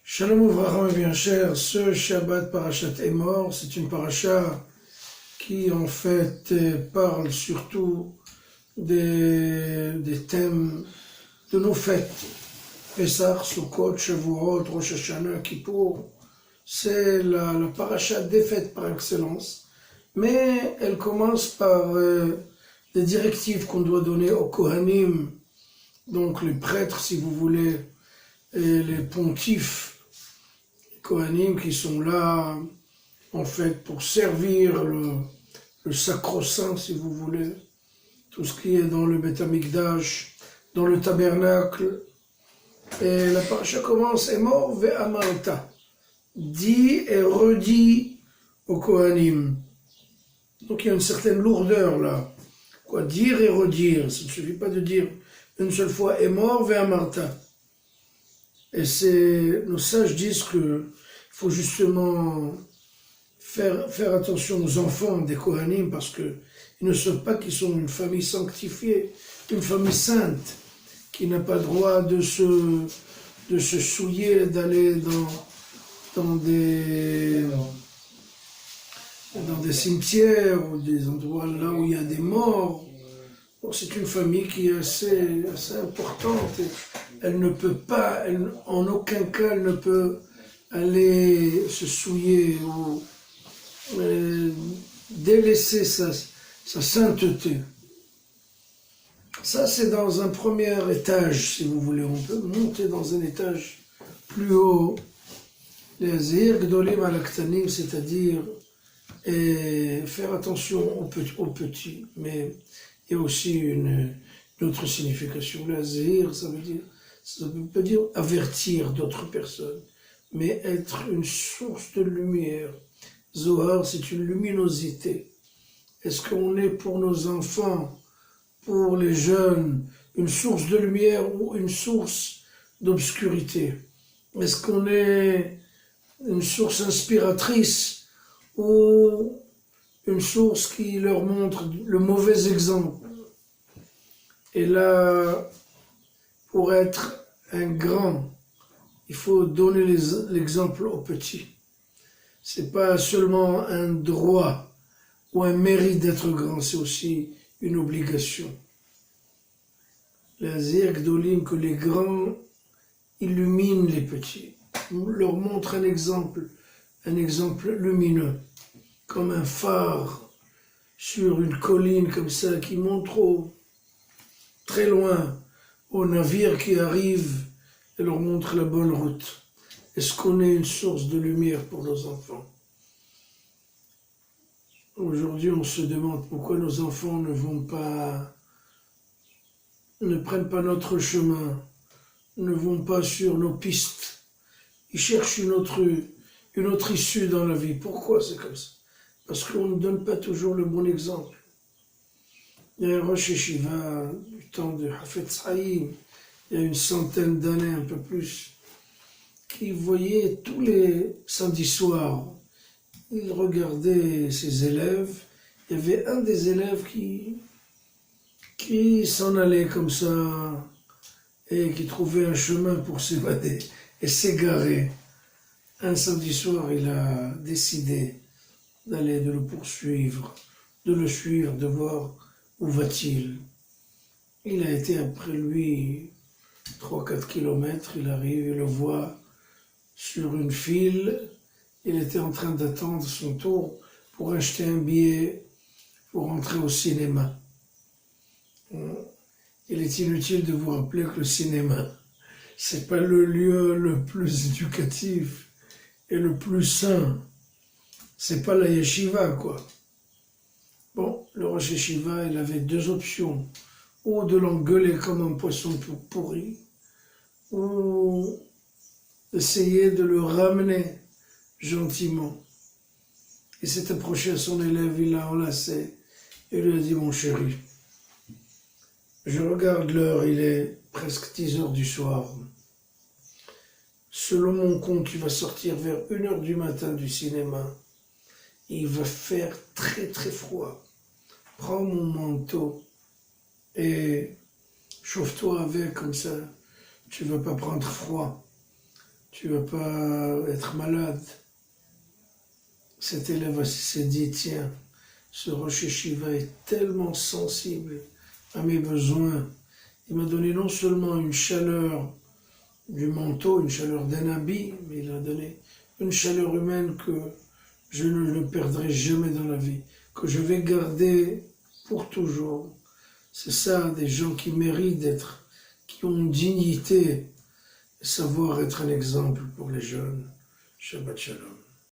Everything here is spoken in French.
Shalom Ouvracha, mes bien chers, ce Shabbat Parashat Emor, c'est une paracha qui en fait parle surtout des thèmes de nos fêtes. Pessah, Sukkot, Shavuot, Rosh Hashanah, Kippour, c'est la paracha des fêtes par excellence, mais elle commence par des directives qu'on doit donner aux Kohanim, donc les prêtres si vous voulez, et les pontifes, Kohanim qui sont là en fait pour servir le sacro-saint si vous voulez, tout ce qui est dans le Beth Amikdash, dans le tabernacle. Et la paracha commence Emor ve'amarta, dit et redit aux Kohanim. Donc il y a une certaine lourdeur là. Quoi dire et redire, ça ne suffit pas de dire une seule fois Emor ve'amarta. Et nos sages disent qu'il faut justement faire attention aux enfants des Kohanim parce qu'ils ne savent pas qu'ils sont une famille sanctifiée, une famille sainte, qui n'a pas le droit de se souiller, d'aller dans des cimetières ou des endroits là où il y a des morts. Bon, c'est une famille qui est assez importante. Elle ne peut pas, en aucun cas, elle ne peut aller se souiller ou délaisser sa sainteté. Ça, c'est dans un premier étage, si vous voulez. On peut monter dans un étage plus haut. Les Zir Gdolim Alaktanim, c'est-à-dire faire attention aux petits. Mais il y a aussi une autre signification. Les Zir, ça veut pas dire avertir d'autres personnes, mais être une source de lumière. Zohar, c'est une luminosité. Est-ce qu'on est pour nos enfants, pour les jeunes, une source de lumière ou une source d'obscurité? Est-ce qu'on est une source inspiratrice ou une source qui leur montre le mauvais exemple? Et là, pour être un grand, il faut donner l'exemple aux petits. C'est pas seulement un droit ou un mérite d'être grand, c'est aussi une obligation. La Zir Gdolim, que les grands illuminent les petits, leur montrent un exemple lumineux, comme un phare sur une colline comme ça qui montre très loin aux navires qui arrivent et leur montre la bonne route. Est-ce qu'on est une source de lumière pour nos enfants? Aujourd'hui, on se demande pourquoi nos enfants ne prennent pas notre chemin, ne vont pas sur nos pistes. Ils cherchent une autre issue dans la vie. Pourquoi c'est comme ça? Parce qu'on ne donne pas toujours le bon exemple. Il y a un Rosh Yeshiva du temps de Hafetz Haïm, il y a une centaine d'années, un peu plus, qui voyait tous les samedis soirs, il regardait ses élèves. Il y avait un des élèves qui s'en allait comme ça et qui trouvait un chemin pour s'évader et s'égarer. Un samedi soir, il a décidé de le poursuivre, de le suivre, de voir où va-t-il. Il a été après lui 3-4 kilomètres, il arrive, il le voit sur une file. Il était en train d'attendre son tour pour acheter un billet pour entrer au cinéma. Il est inutile de vous rappeler que le cinéma, c'est pas le lieu le plus éducatif et le plus sain. C'est pas la yeshiva, quoi. Bon, le Rosh Yeshiva, il avait deux options. Ou de l'engueuler comme un poisson pourri, ou essayer de le ramener gentiment. Il s'est approché à son élève, il l'a enlacé et lui a dit: mon chéri, je regarde l'heure, il est presque 10 heures du soir. Selon mon compte, tu vas sortir vers 1 heure du matin du cinéma. Il va faire très très froid. Prends mon manteau et chauffe-toi avec comme ça. Tu ne vas pas prendre froid, tu ne vas pas être malade. Cet élève s'est dit, tiens, ce Rosh Yeshiva est tellement sensible à mes besoins. Il m'a donné non seulement une chaleur du manteau, une chaleur d'un habit, mais il a donné une chaleur humaine que je ne le perdrai jamais dans la vie, que je vais garder pour toujours. C'est ça, des gens qui méritent d'être, qui ont une dignité, et savoir être un exemple pour les jeunes. Shabbat Shalom.